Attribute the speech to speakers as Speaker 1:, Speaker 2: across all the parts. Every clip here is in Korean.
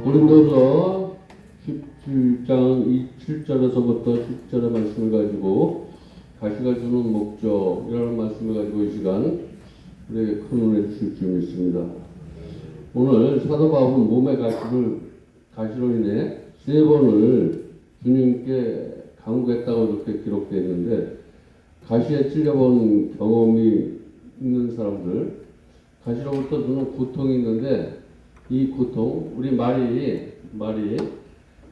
Speaker 1: 고린도서 17장 7절에서부터 10절의 말씀을 가지고 가시가 주는 목적이라는 말씀을 가지고 이 시간 우리에게 큰 은혜 주실 줄 믿습니다. 오늘 사도 바울은 몸의 가시로 인해 3번을 주님께 간구했다고 이렇게 기록되어 있는데, 가시에 찔려본 경험이 있는 사람들, 가시로부터 주는 고통이 있는데, 이 고통, 우리 말이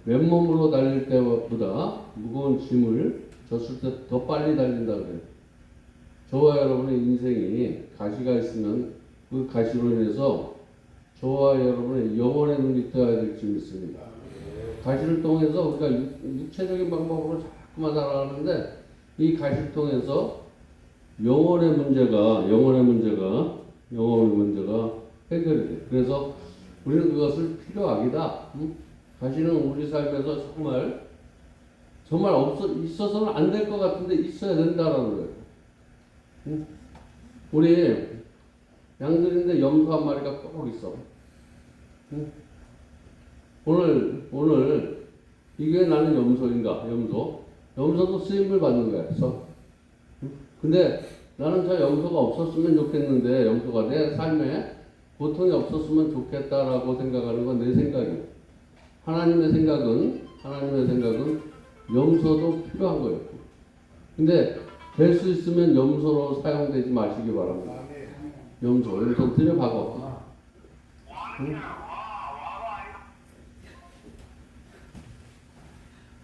Speaker 1: 맨몸으로 달릴 때보다 무거운 짐을 졌을 때 더 빨리 달린다 그래요. 저와 여러분의 인생이 가시가 있으면 그 가시로 인해서 저와 여러분의 영혼의 눈이 떠야 될지 믿습니다. 가시를 통해서 우리가 육체적인 방법으로 자꾸만 살아가는데, 이 가시를 통해서 영혼의 문제가 해결이 돼. 그래서 우리는 그것을 필요하기다. 가시는 우리 삶에서 정말 있어서는 안 될 것 같은데 있어야 된다라는 거예요. 우리 양들인데 염소 한 마리가 꼭 있어. 오늘 이게 나는 염소인가? 염소도 쓰임을 받는 거야. 근데 나는 저 염소가 없었으면 좋겠는데, 염소가 내 삶에 고통이 없었으면 좋겠다라고 생각하는 건 내 생각이에요. 하나님의 생각은 염소도 필요한 거예요. 근데 될 수 있으면 염소로 사용되지 마시기 바랍니다. 염소 들여박아.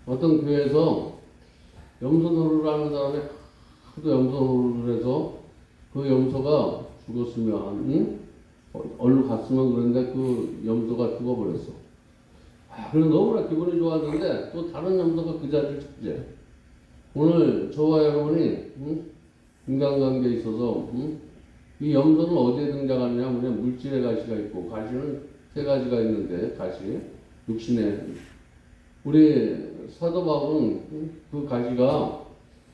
Speaker 1: 어떤 교회에서 염소 노루를 하는 사람이 하도 염소 노루를 해서 그 염소가 죽었으면, 얼른 갔으면 그런데 그 염소가 죽어버렸어. 그래서 너무나 기분이 좋았는데 또 다른 염소가 그 자리를 차지해. 오늘 저와 여러분이 인간관계에 있어서 이 염소는 어디에 등장하느냐 하면 물질의 가시가 있고, 가시는 3가지가 있는데, 가시, 육신의, 우리 사도 바울은 그 가시가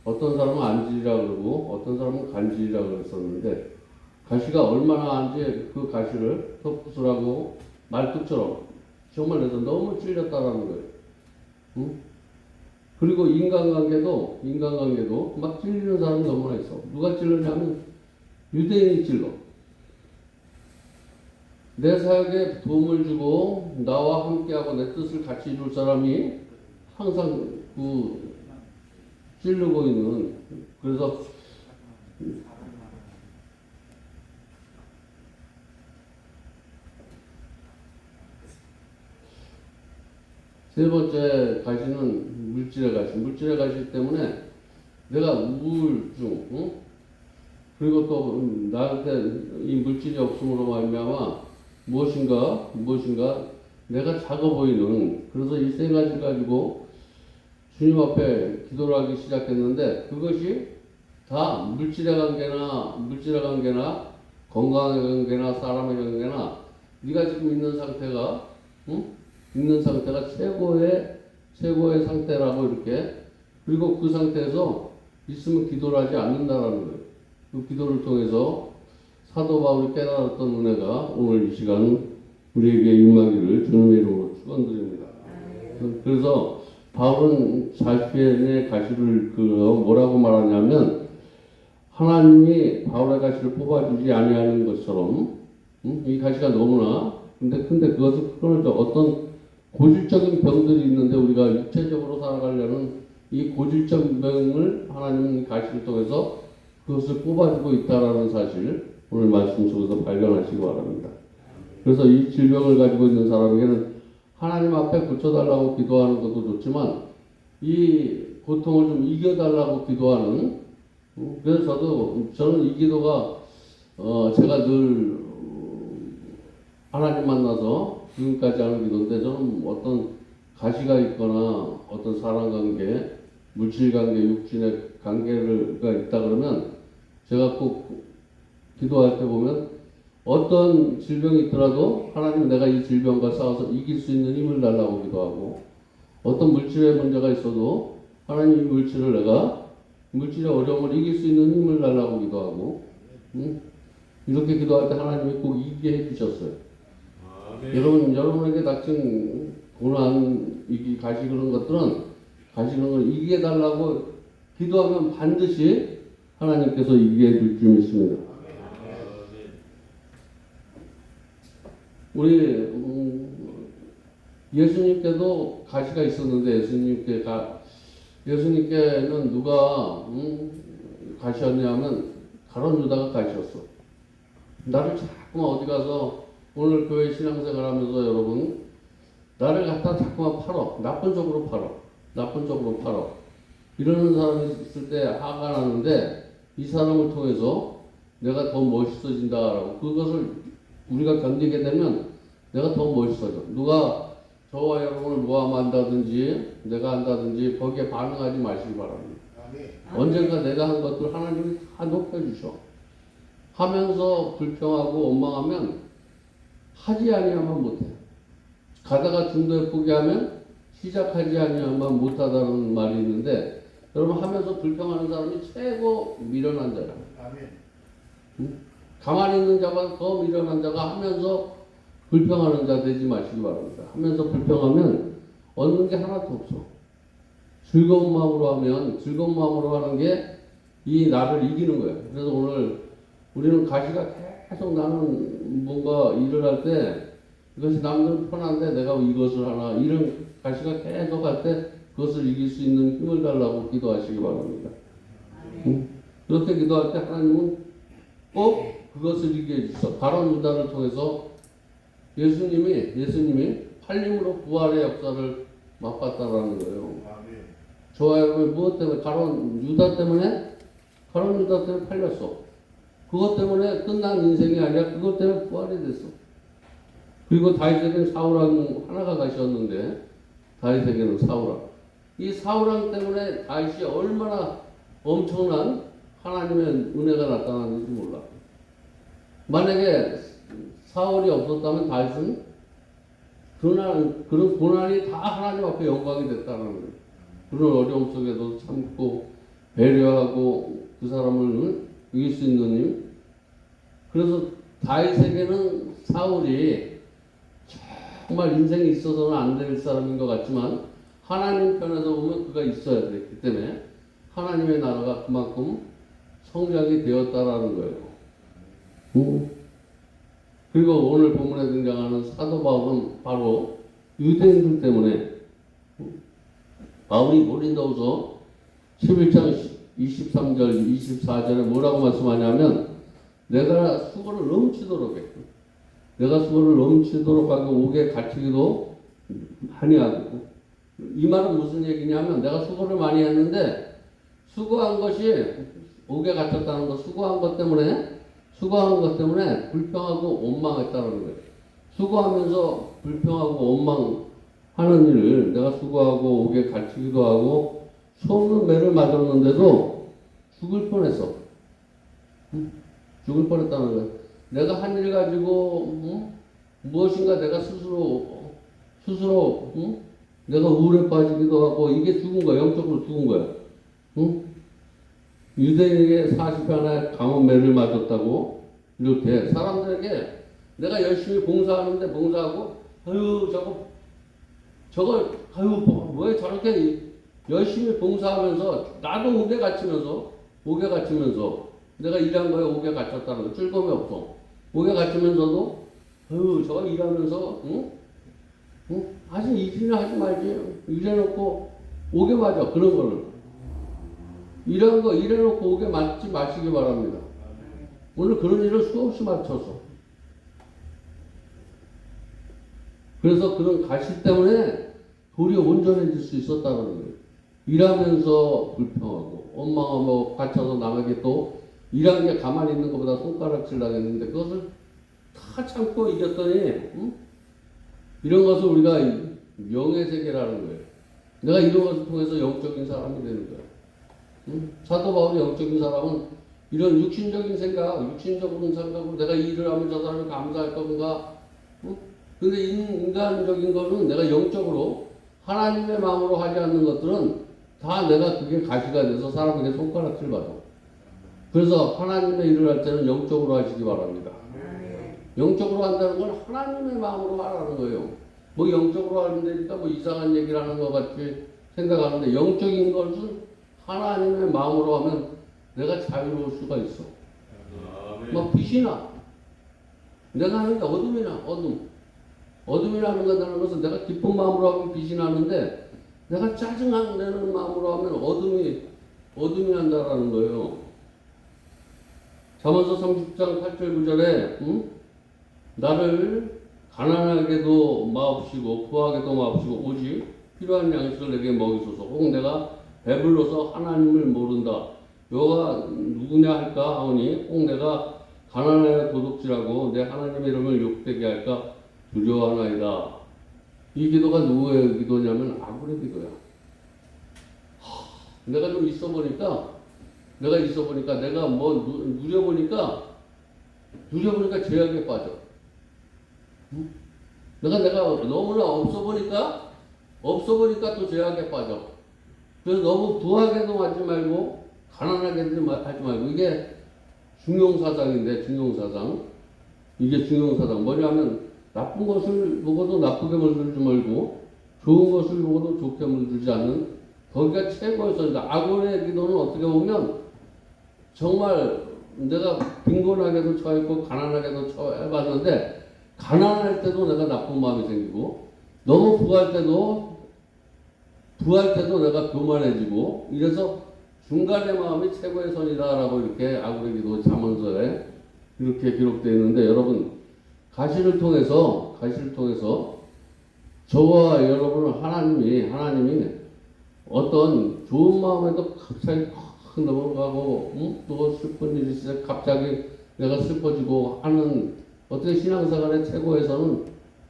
Speaker 1: 어떤 사람은 안질이라 그러고 어떤 사람은 간질이라 그랬었는데, 가시가 얼마나 안지 그 가시를 덮으라고 말뚝처럼 정말 내서 너무 찔렸다라는 거예요. 그리고 인간관계도 막 찔리는 사람이 너무나 있어. 누가 찔르냐면 유대인이 찔러. 내 사역에 도움을 주고 나와 함께하고 내 뜻을 같이 이룰 사람이 항상 찌르고 있는, 그래서 세 번째 가시는 물질의 가시 때문에 내가 우울증, 그리고 또 나한테 이 물질이 없음으로 말미암아 무엇인가 내가 작아 보이는, 그래서 이 3가지 가지고 주님 앞에 기도를 하기 시작했는데, 그것이 다 물질의 관계나 건강의 관계나 사람의 관계나 네가 지금 있는 상태가 최고의 상태라고 이렇게, 그리고 그 상태에서 있으면 기도를 하지 않는다라는 거예요. 그 기도를 통해서 사도 바울이 깨달았던 은혜가 오늘 이 시간 우리에게 임하기를 주님의 이름으로 축원드립니다. 그래서 바울은 자신의 가시를 뭐라고 말하냐면, 하나님이 바울의 가시를 뽑아주지 아니하는 것처럼 응? 이 가시가 너무나 근데 그것을 끊어져 어떤 고질적인 병들이 있는데 우리가 육체적으로 살아가려는 이 고질적 병을 하나님은 가시를 통해서 그것을 뽑아주고 있다라는 사실 오늘 말씀 속에서 발견하시기 바랍니다. 그래서 이 질병을 가지고 있는 사람에게는 하나님 앞에 고쳐달라고 기도하는 것도 좋지만 이 고통을 좀 이겨달라고 기도하는 그래서 저는 이 기도가 제가 늘 하나님 만나서 지금까지 하는 기도인데 저는 어떤 가시가 있거나 어떤 사랑관계, 물질관계, 육신의 관계가 있다 그러면 제가 꼭 기도할 때 보면 어떤 질병이 있더라도 하나님 내가 이 질병과 싸워서 이길 수 있는 힘을 달라고 기도하고 어떤 물질의 문제가 있어도 하나님 이 물질의 어려움을 이길 수 있는 힘을 달라고 기도하고 이렇게 기도할 때 하나님이 꼭 이기게 해주셨어요. 여러분에게 닥친 고난, 가시 그런 것들은 가시 그런 걸 이기게 달라고 기도하면 반드시 하나님께서 이기게 해줄 줄 믿습니다. 우리 예수님께도 가시가 있었는데 예수님께는 누가 가시였냐면 가룟 유다가 가시였어. 나를 자꾸만 어디 가서 오늘 교회 신앙생활 하면서 여러분 나를 갖다 자꾸만 팔어. 나쁜 쪽으로 팔어. 이러는 사람이 있을 때 화가 나는데 이 사람을 통해서 내가 더 멋있어진다라고 그것을 우리가 견디게 되면 내가 더 멋있어져. 누가 저와 여러분을 모함한다든지 내가 한다든지 거기에 반응하지 마시기 바랍니다. 언젠가 내가 한 것들 하나님이 다 높여주셔. 하면서 불평하고 원망하면 하지 아니하면 못해. 가다가 중도에 포기하면 시작하지 아니하면 못하다는 말이 있는데 여러분 하면서 불평하는 사람이 최고 미련한 자야. 응? 가만히 있는 자보다 더 미련한 자가 하면서 불평하는 자 되지 마시기 바랍니다. 하면서 불평하면 얻는 게 하나도 없어. 즐거운 마음으로 하는 게 이 나를 이기는 거예요. 그래서 오늘 우리는 가시가 계속 나는 뭔가 일을 할 때 이것이 남들은 편한데 내가 이것을 하나 이런 가시가 계속 할 때 그것을 이길 수 있는 힘을 달라고 기도하시기 바랍니다. 그렇게 기도할 때 하나님은 꼭 그것을 이기게 해주셔서 가룟 유다를 통해서 예수님이 팔림으로 부활의 역사를 맛봤다라는 거예요. 저와 여러분이 무엇 때문에 가룟 유다 때문에 팔렸어. 그것 때문에 끝난 인생이 아니라 그것 때문에 부활이 됐어. 그리고 다윗에게는 사울왕 하나가 가셨는데 다윗에게는 사울왕. 이 사울왕 때문에 다윗이 얼마나 엄청난 하나님의 은혜가 나타났는지 몰라. 만약에 사울이 없었다면 다윗은 그런 고난이 다 하나님 앞에 영광이 됐다는 거예요. 그런 어려움 속에도 참고 배려하고 그 사람을 이길 수 있는 힘. 그래서 다윗에게는 사울이 정말 인생에 있어서는 안 될 사람인 것 같지만 하나님 편에서 보면 그가 있어야 됐기 때문에 하나님의 나라가 그만큼 성장이 되었다라는 거예요. 그리고 오늘 본문에 등장하는 사도 바울은 바로 유대인들 때문에 바울이 고린도후서 11장 23절 24절에 뭐라고 말씀하냐면 내가 수고를 넘치도록 했고 내가 수고를 넘치도록 하고 옥에 갇히기도 많이 하고 이 말은 무슨 얘기냐면 내가 수고를 많이 했는데 수고한 것이 옥에 갇혔다는 거 수고한 것 때문에 불평하고 원망했다는 거예요. 수고하면서 불평하고 원망하는 일을 내가 수고하고 옥에 갇히기도 하고 수없는 매를 맞았는데도 죽을 뻔했어. 죽을 뻔했다는 거예요. 내가 한 일 가지고 무엇인가 내가 스스로 내가 우울에 빠지기도 하고 이게 죽은 거야. 영적으로 죽은 거야. 유대인에게 40편의 강한 매를 맞았다고 이렇게 사람들에게 내가 열심히 봉사하는데 봉사하고 왜 저렇게 열심히 봉사하면서 나도 옥에 갇히면서 내가 일한 거에 옥에 갇혔다는 거 즐거움이 없어. 옥에 갇히면서도 저거 일하면서 아직 일이나 하지 말지. 일해놓고 옥에 맞아. 그런 거는 이런 거 일해놓고 옥에 맞지 마시기 바랍니다. 오늘 그런 일을 수없이 맞춰서 그래서 그런 가시 때문에 돌이 온전해질 수 있었다는 거예요. 일하면서 불평하고 엄마가 뭐 갇혀서 남에게 또 일한 게 가만히 있는 것보다 손가락질 나겠는데 그것을 다 참고 이겼더니 이런 것을 우리가 명예세계라는 거예요. 내가 이런 것을 통해서 영적인 사람이 되는 거야. 사도 바울의 영적인 사람은 이런 육신적인 생각, 육신적인 생각으로 내가 일을 하면 저 사람이 감사할 건가? 근데 인간적인 거는 내가 영적으로 하나님의 마음으로 하지 않는 것들은 다 내가 그게 가시가 돼서 사람에게 손가락질 받아. 그래서 하나님의 일을 할 때는 영적으로 하시기 바랍니다. 영적으로 한다는 건 하나님의 마음으로 하라는 거예요. 뭐 영적으로 하는 데니까 뭐 이상한 얘기를 하는 것 같이 생각하는데 영적인 것은 하나님의 마음으로 하면 내가 자유로울 수가 있어. 뭐 빛이 나. 내가 하는 게 어둠이 나. 어둠이 나는 거라는 것은 내가 기쁜 마음으로 하면 빛이 나는데 내가 짜증내는 마음으로 하면 어둠이 난다라는 거예요. 잠언서 30장 8절 9절에 나를 가난하게도 마옵시고 부하게도 마옵시고 오직 필요한 양식을 내게 먹이소서. 혹 내가 배불러서 하나님을 모른다. 여호가 누구냐 할까 하오니 혹 내가 가난하여 도둑질하고 내 하나님의 이름을 욕되게 할까 두려워하나이다. 이 기도가 누구의 기도냐면 아굴의 기도야. 내가 좀 있어 보니까 내가 뭐 누려보니까 죄악에 빠져. 내가 너무나 없어 보니까 또 죄악에 빠져. 그래서 너무 부하게도 하지 말고 가난하게도 하지 말고 이게 중용사상인데 이게 중용사상 뭐냐면 나쁜 것을 보고도 나쁘게 물들지 말고 좋은 것을 보고도 좋게 물들지 않는 거기가 최고의 선이다. 아굴의 기도는 어떻게 보면 정말 내가 빈곤하게도 처했고 가난하게도 처해봤는데 가난할 때도 내가 나쁜 마음이 생기고 너무 부할 때도 내가 교만해지고 이래서 중간의 마음이 최고의 선이다라고 이렇게 아굴의 기도 잠언서에 이렇게 기록되어 있는데 여러분 가시를 통해서 저와 여러분은 하나님이 어떤 좋은 마음에도 갑자기 확 넘어가고 또 슬픈 일이 있어 갑자기 내가 슬퍼지고 하는 어떻게 신앙생활의 최고에서는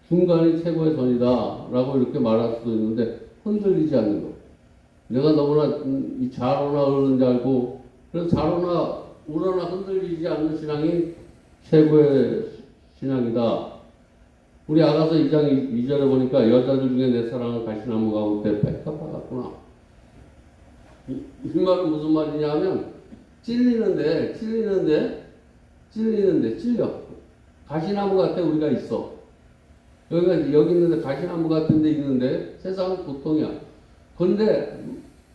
Speaker 1: 중간이 최고의 선이다 라고 이렇게 말할 수도 있는데 흔들리지 않는 것. 내가 너무나 이 좌로나 우러는 줄 알고 그래서 좌로나 우러나 흔들리지 않는 신앙이 최고의 신앙이다. 우리 아가서 2장 2절에 보니까 여자들 중에 내 사랑은 가시나무 가운데 백합화 같구나. 이 말은 무슨 말이냐 하면 찔리는데 찔려. 가시나무 같아 우리가 있어. 여기 있는데 가시나무 같은 데 있는데 세상은 고통이야. 그런데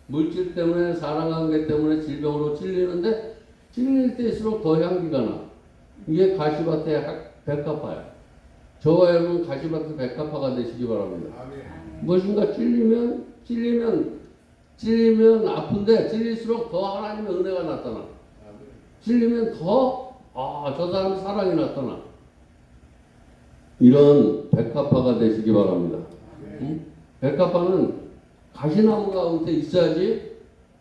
Speaker 1: 물질 때문에 사랑관계 때문에 질병으로 찔리는데 찔릴 때일수록 더 향기가 나. 이게 가시밭의 백합화야. 저와 여러분 가시밭의 백합화가 되시기 바랍니다. 무엇인가 찔리면 아픈데 찔릴수록 더 하나님의 은혜가 나타나. 찔리면 더 저 사람 사랑이 나타나. 이런 백합화가 되시기 바랍니다. 백합화는 가시나무 가운데 있어야지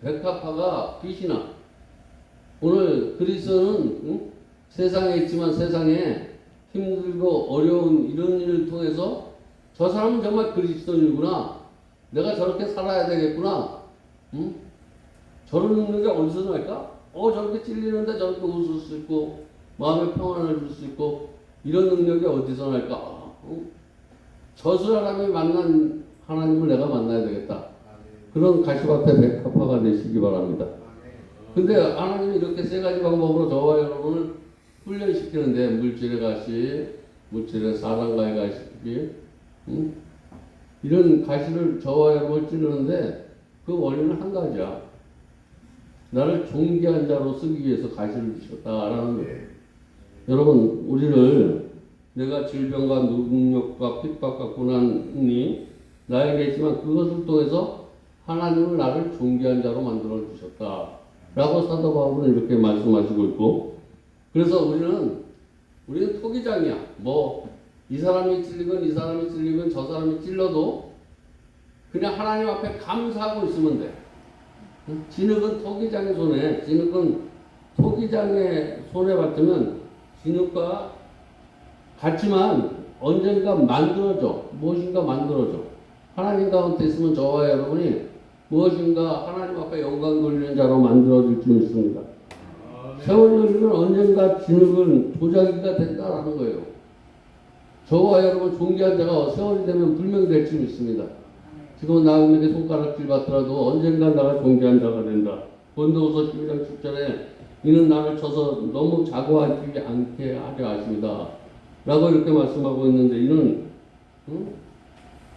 Speaker 1: 백합화가 빛이 나. 오늘 그리스도는 세상에 있지만 세상에 힘들고 어려운 이런 일을 통해서 저 사람은 정말 그리스도인이구나. 내가 저렇게 살아야 되겠구나. 저런 능력이 어디서 날까? 저렇게 찔리는데 저렇게 웃을 수 있고 마음의 평안을 줄 수 있고 이런 능력이 어디서 날까? 저 사람이 만난 하나님을 내가 만나야 되겠다. 그런 가시밭의 백합화가 되시기 바랍니다. 근데 하나님이 이렇게 세 가지 방법으로 저와 여러분을 훈련시키는데 물질의 가시, 물질의 사랑과의 가시, 이런 가시를 저와 여러분을 찌르는데 그 원리는 한 가지야. 나를 존귀한 자로 쓰기 위해서 가시를 주셨다라는 거예요. 여러분, 우리를 내가 질병과 능력과 핍박과 고난이 나에게 있지만 그것을 통해서 하나님은 나를 존귀한 자로 만들어 주셨다 라고 사도 바울은 이렇게 말씀하시고 있고, 그래서 우리는 토기장이야. 뭐 이 사람이 찔리건 저 사람이 찔러도 그냥 하나님 앞에 감사하고 있으면 돼. 진흙은 토기장의 손에, 진흙은 토기장의 손에 받으면 진흙과 같지만 언젠가 만들어져. 무엇인가 만들어져. 하나님 가운데 있으면 저와 여러분이 무엇인가 하나님 앞에 영광 돌리는 자로 만들어질 줄 믿습니다. 세월이 흘리면 언젠가 진흙은 도자기가 된다라는 거예요. 저와 여러분 존귀한 자가 세월이 되면 불명될 줄 믿습니다. 지금 나에게 손가락질 받더라도 언젠가 나가 존귀한 자가 된다. 본도후서 12장 10절에 이는 나를 쳐서 너무 자고하지 않게 하려 하십니다 라고 이렇게 말씀하고 있는데, 이는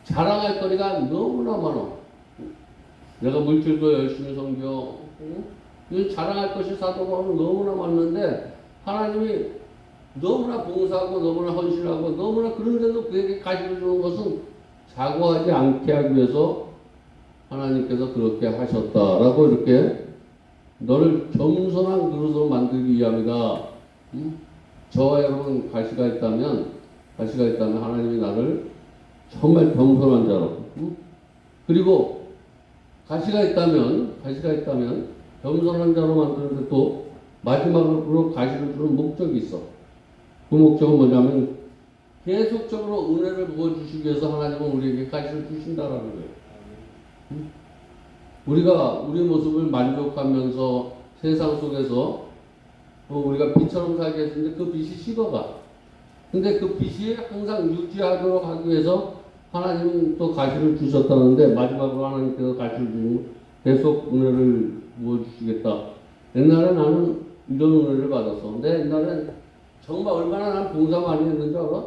Speaker 1: 자랑할 거리가 너무나 많아. 내가 물질도 열심히 섬겨, 이건 자랑할 것이 사도 바울은 너무나 많은데, 하나님이 너무나 봉사하고 너무나 헌신하고 너무나 그런데도 그에게 가시를 주는 것은 자고하지 않게 하기 위해서 하나님께서 그렇게 하셨다라고 이렇게 너를 겸손한 그릇으로 만들기 위함이다. 저와 여러분 가시가 있다면 하나님이 나를 정말 겸손한 자로, 그리고 가시가 있다면 겸손한 자로 만드는데 또 마지막으로 가시를 주는 목적이 있어. 그 목적은 뭐냐면 계속적으로 은혜를 부어주시기 위해서 하나님은 우리에게 가시를 주신다라는 거예요. 우리가 우리 모습을 만족하면서 세상 속에서 우리가 빛처럼 살게 했는데 그 빛이 식어가. 근데 그 빛이 항상 유지하도록 하기 위해서 하나님은 또 가시를 주셨다는데, 마지막으로 하나님께서 가시를 주시면 계속 은혜를 부어주시겠다. 옛날에 나는 이런 은혜를 받았어. 근데 옛날엔 정말 얼마나 난 봉사 많이 했는지 알아?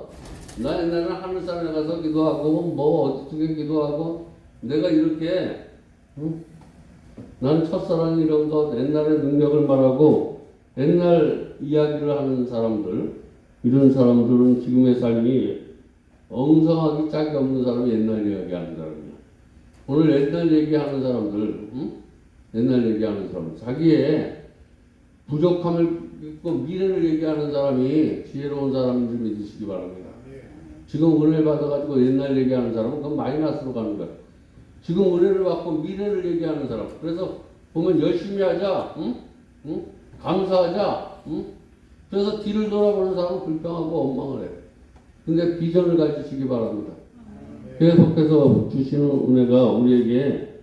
Speaker 1: 나 옛날에는 하늘산에 가서 기도하고 뭐 어디쪽에 기도하고 내가 이렇게 나는 첫사랑 이런 거 옛날의 능력을 말하고 옛날 이야기를 하는 사람들, 이런 사람들은 지금의 삶이 엉성하기 짝이 없는 사람이 옛날 이야기하는 사람이야. 오늘 옛날 얘기하는 사람들, 옛날 얘기하는 사람, 자기의 부족함을 있고 미래를 얘기하는 사람이 지혜로운 사람인 줄 믿으시기 바랍니다. 지금 은혜를 받아가지고 옛날 얘기하는 사람은 그건 마이너스로 가는 거야. 지금 은혜를 받고 미래를 얘기하는 사람. 그래서 보면 열심히 하자, 감사하자, 그래서 뒤를 돌아보는 사람은 불평하고 원망을 해. 근데 비전을 가지시기 바랍니다. 계속해서 주시는 은혜가 우리에게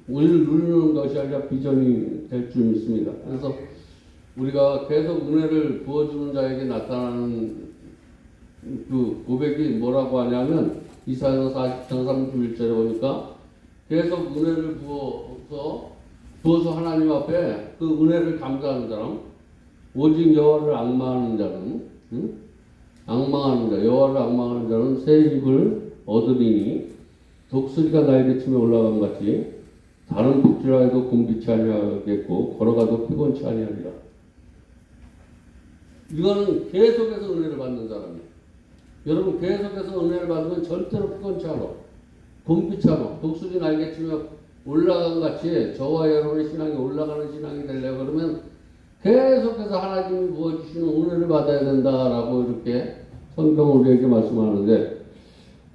Speaker 1: 우리를 누리는 것이 아니라 비전이 될 줄 믿습니다. 그래서 우리가 계속 은혜를 부어주는 자에게 나타나는 그 고백이 뭐라고 하냐면, 이사야서 40장 31절에 보니까 계속 은혜를 부어서 하나님 앞에 그 은혜를 감사하는 사람, 오직 여호와를 악망하는 자는, 여호와를 악망하는 자는 새 입을 얻으리니 독수리가 날개치며 올라간 같이 다른 복지라도 곤비치 아니하겠고 걸어가도 피곤치 아니하리라. 이거는 계속해서 은혜를 받는 사람이에요. 여러분 계속해서 은혜를 받으면 절대로 피곤치 않아. 곤비치 않아. 독수리 날개치며 올라간 같이 저와 여러분의 신앙이 올라가는 신앙이 되려고 그러면 계속해서 하나님이 부어주시는 은혜를 받아야 된다라고 이렇게 성경은 우리에게 말씀하는데,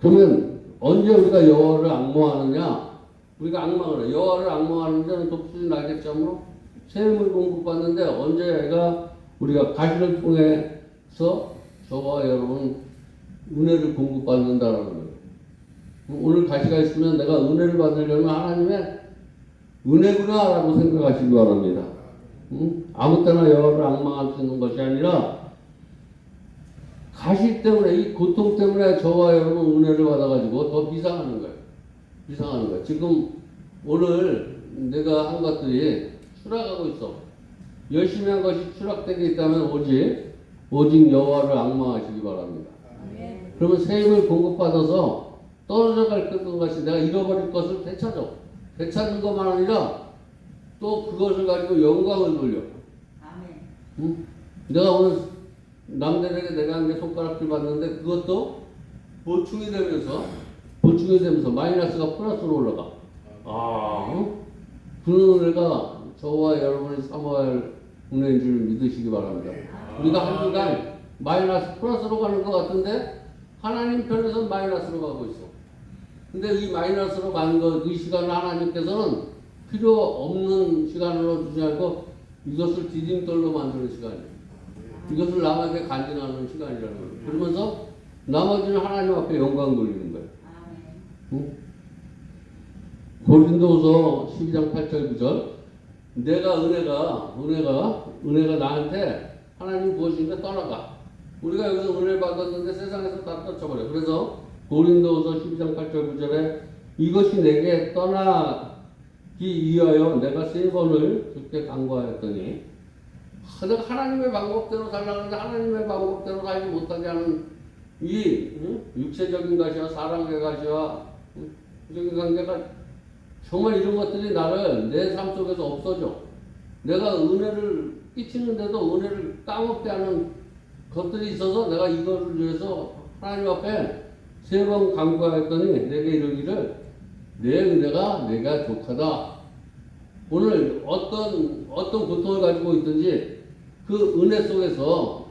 Speaker 1: 그러면 언제 우리가 여호와를 악모하느냐? 우리가 악망을 해. 여호와를 악망하는 자는 독수리 날개점으로 샘을 공급받는데, 언제가 우리가 가시를 통해서 저와 여러분 은혜를 공급받는다라는 거예요. 오늘 가시가 있으면 내가 은혜를 받으려면 하나님의 은혜구나라고 생각하시기 바랍니다. 아무 때나 여호와를 악망할 수 있는 것이 아니라 가시 때문에, 이 고통 때문에 저와 여러분 은혜를 받아가지고 더 비상하는 거예요. 비상하는 거예요. 지금 오늘 내가 한 것들이 추락하고 있어. 열심히 한 것이 추락되게 있다면 오직 여호와를 악망하시기 바랍니다. 그러면 새 힘을 공급받아서 떨어져갈 것이 내가 잃어버릴 것을 되찾아. 되찾는 것만 아니라 또 그것을 가지고 영광을 돌려. 내가 오늘 남들에게 내가 한 게 손가락질 받는데 그것도 보충이 되면서 마이너스가 플러스로 올라가. 그런 은혜가 저와 여러분이 삼아야 할 은혜인 줄 믿으시기 바랍니다. 우리가 한 주간 마이너스 플러스로 가는 것 같은데 하나님 편에서는 마이너스로 가고 있어. 근데 이 마이너스로 가는 이 시간을 하나님께서는 필요 없는 시간으로 주지 않고 이것을 디딤돌로 만드는 시간이에요. 이것을 남에게 간증하는 시간이라는 거예요. 그러면서 나머지는 하나님 앞에 영광 돌리는 거예요. 응? 고린도후서 12장 8절 9절 내가 은혜가 나한테 하나님 부어주니까 떠나가. 우리가 여기서 은혜를 받았는데 세상에서 다 떨쳐버려. 그래서 고린도후서 12장 8절 9절에 이것이 내게 떠나기 위하여 내가 3번을 주께 간구하였더니 내가 하나님의 방법대로 살라는데 하나님의 방법대로 살지 못하게 하는 이 육체적인 것이와 사랑의 것이와 적인 관계가 정말 이런 것들이 나를 내 삶 속에서 없어져. 내가 은혜를 끼치는데도 은혜를 까먹게 하는 것들이 있어서 내가 이거를 위해서 하나님 앞에 3번 간구하였더니 내게 이르기를 내 은혜가 내가 족하다. 오늘 어떤 고통을 가지고 있든지 그 은혜 속에서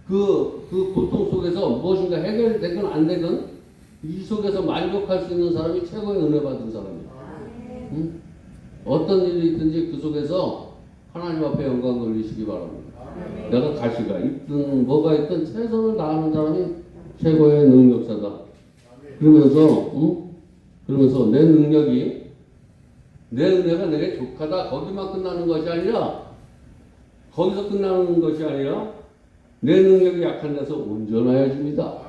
Speaker 1: 그 고통 속에서 무엇인가 해결되건 안 되건 이 속에서 만족할 수 있는 사람이 최고의 은혜 받은 사람이야. 응? 어떤 일이 있든지 그 속에서 하나님 앞에 영광 돌리시기 바랍니다. 내가 가시가 있든 뭐가 있든 최선을 다하는 사람이 최고의 능력자다. 그러면서 내 은혜가 내게 족하다. 거기만 끝나는 것이 아니라 거기서 끝나는 것이 아니라 내 능력이 약한 데서 온전하여 줍니다.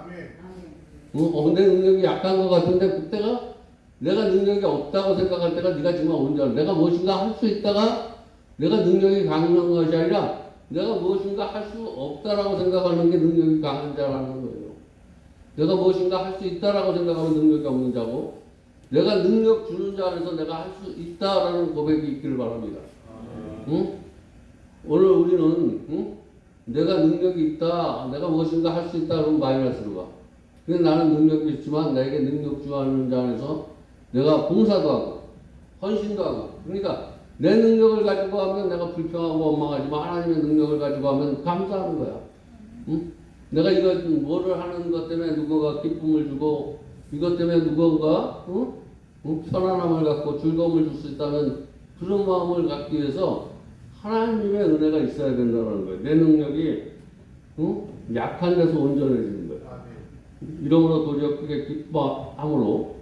Speaker 1: 내 능력이 약한 것 같은데 그때가 내가 능력이 없다고 생각할 때가 네가 정말 온전해. 내가 무엇인가 할 수 있다가 내가 능력이 강한 것이 아니라 내가 무엇인가 할 수 없다라고 생각하는 게 능력이 강한 자라는 거예요. 내가 무엇인가 할 수 있다라고 생각하면 능력이 없는 자고 내가 능력 주는 자 안에서 내가 할 수 있다라는 고백이 있기를 바랍니다. 응? 오늘 우리는 내가 능력이 있다, 내가 무엇인가 할 수 있다 그러면 마이너스로 가. 근데 나는 능력이 있지만 나에게 능력 주하는 자 안에서 내가 봉사도 하고 헌신도 하고 그러니까 내 능력을 가지고 하면 내가 불평하고 원망하지만 하나님의 능력을 가지고 하면 감사하는 거야. 응? 내가 이거 뭐를 하는 것 때문에 누군가 기쁨을 주고 이것 때문에 누군가 편안함을 갖고 즐거움을 줄 수 있다면 그런 마음을 갖기 위해서 하나님의 은혜가 있어야 된다는 거예요. 내 능력이 약한 데서 온전해지는 거예요. 이러므로 도리어 크게 기뻐함으로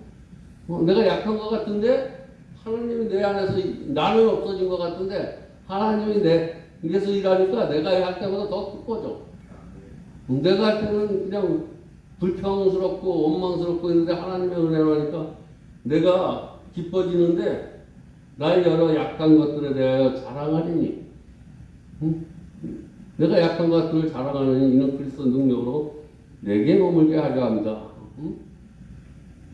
Speaker 1: 내가 약한 것 같은데 하나님이 내 안에서 나는 없어진 것 같은데 하나님이 내게서 일하니까 내가 할 때보다 더 기뻐져. 내가 할 때는 그냥 불평스럽고 원망스럽고 있는데 하나님의 은혜로 하니까 내가 기뻐지는데 나의 여러 약한 것들에 대하여 자랑하리니 내가 약한 것들을 자랑하느니 이는 그리스도 능력으로 내게 머물게 하려 합니다.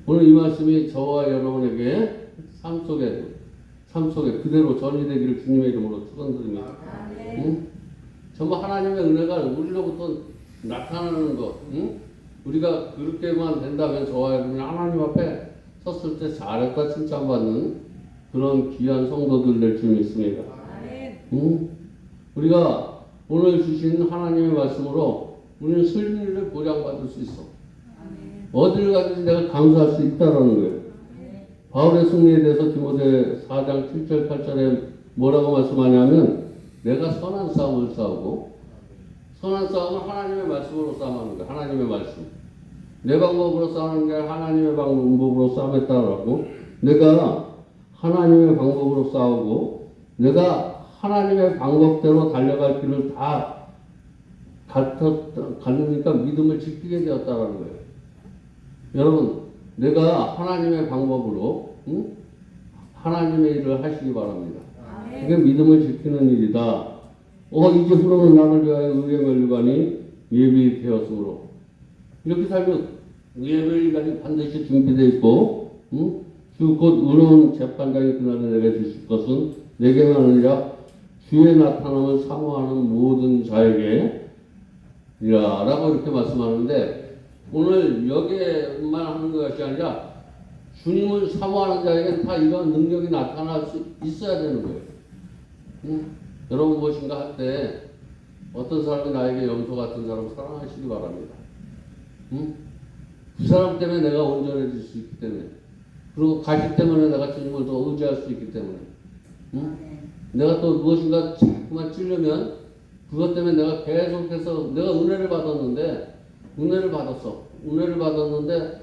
Speaker 1: 오늘 이 말씀이 저와 여러분에게 삶 속에 그대로 전이되기를 주님의 이름으로 축원드립니다. 정말 하나님의 은혜가 우리로부터 나타나는 것, 우리가 그렇게만 된다면 저와 여러분이 하나님 앞에 섰을 때 잘했다 칭찬받는 그런 귀한 성도들 될 줄 믿습니다. 우리가 오늘 주신 하나님의 말씀으로 우리는 승리를 보장받을 수 있어. 어디를 가든지 내가 감사할 수 있다라는 거예요. 바울의 승리에 대해서 디모데 4장 7절 8절에 뭐라고 말씀하냐면 내가 선한 싸움을 싸우고 선한 싸움은 하나님의 말씀으로 싸움하는 거야. 하나님의 말씀. 내 방법으로 싸우는 게 하나님의 방법으로 싸움했다라고. 내가 하나님의 방법으로 싸우고 내가 하나님의 방법대로 달려갈 길을 다 가르니까 믿음을 지키게 되었다라는 거예요. 여러분, 내가 하나님의 방법으로 하나님의 일을 하시기 바랍니다. 그게 믿음을 지키는 일이다. 이제부로는 나를 위하여 의의 멸류관이 예비되었으므로 이렇게 살면 의의 멸류관이 반드시 준비되어 있고 주 곧 의로운 재판장이 그날에 내게 주실 것은 내게만 아니라 주의 나타남을 사모하는 모든 자에게 라고 이렇게 말씀하는데 오늘 여기에만 하는 것이 아니라 주님을 사모하는 자에게는 다 이런 능력이 나타날 수 있어야 되는 거예요. 응? 여러분 무엇인가 할 때 어떤 사람이 나에게 염소 같은 사람을 사랑하시기 바랍니다. 응? 그 사람 때문에 내가 온전해질 수 있기 때문에 그리고 가시 때문에 내가 주님을 더 의지할 수 있기 때문에 응? 내가 또 무엇인가 자꾸만 찌르면 그것 때문에 내가 계속해서 내가 은혜를 받았는데 은혜를 받았는데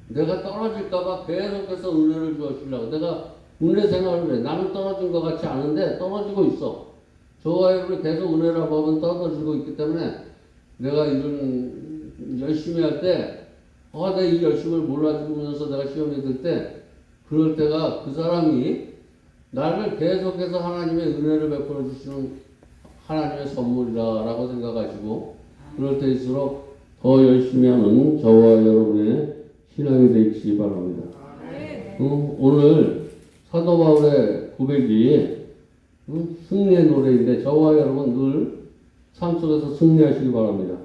Speaker 1: 내가 떨어질까봐 계속해서 은혜를 주시려고 내가 은혜 생활을 해. 나는 떨어진 것 같지 않은데 떨어지고 있어. 저와 여러분이 계속 은혜를 받으면 떨어지고 있기 때문에 내가 이런 열심히 할 때 내가 이 열심을 몰라주면서 내가 시험에 들 때 그럴 때가 그 사람이 나를 계속해서 하나님의 은혜를 베풀어 주시는 하나님의 선물이라고 생각하시고 그럴 때일수록 더 열심히 하는 저와 여러분의 신앙이 되시기 바랍니다. 오늘 사도 바울의 고백이 승리의 노래인데 저와 여러분 늘 삶 속에서 승리하시기 바랍니다.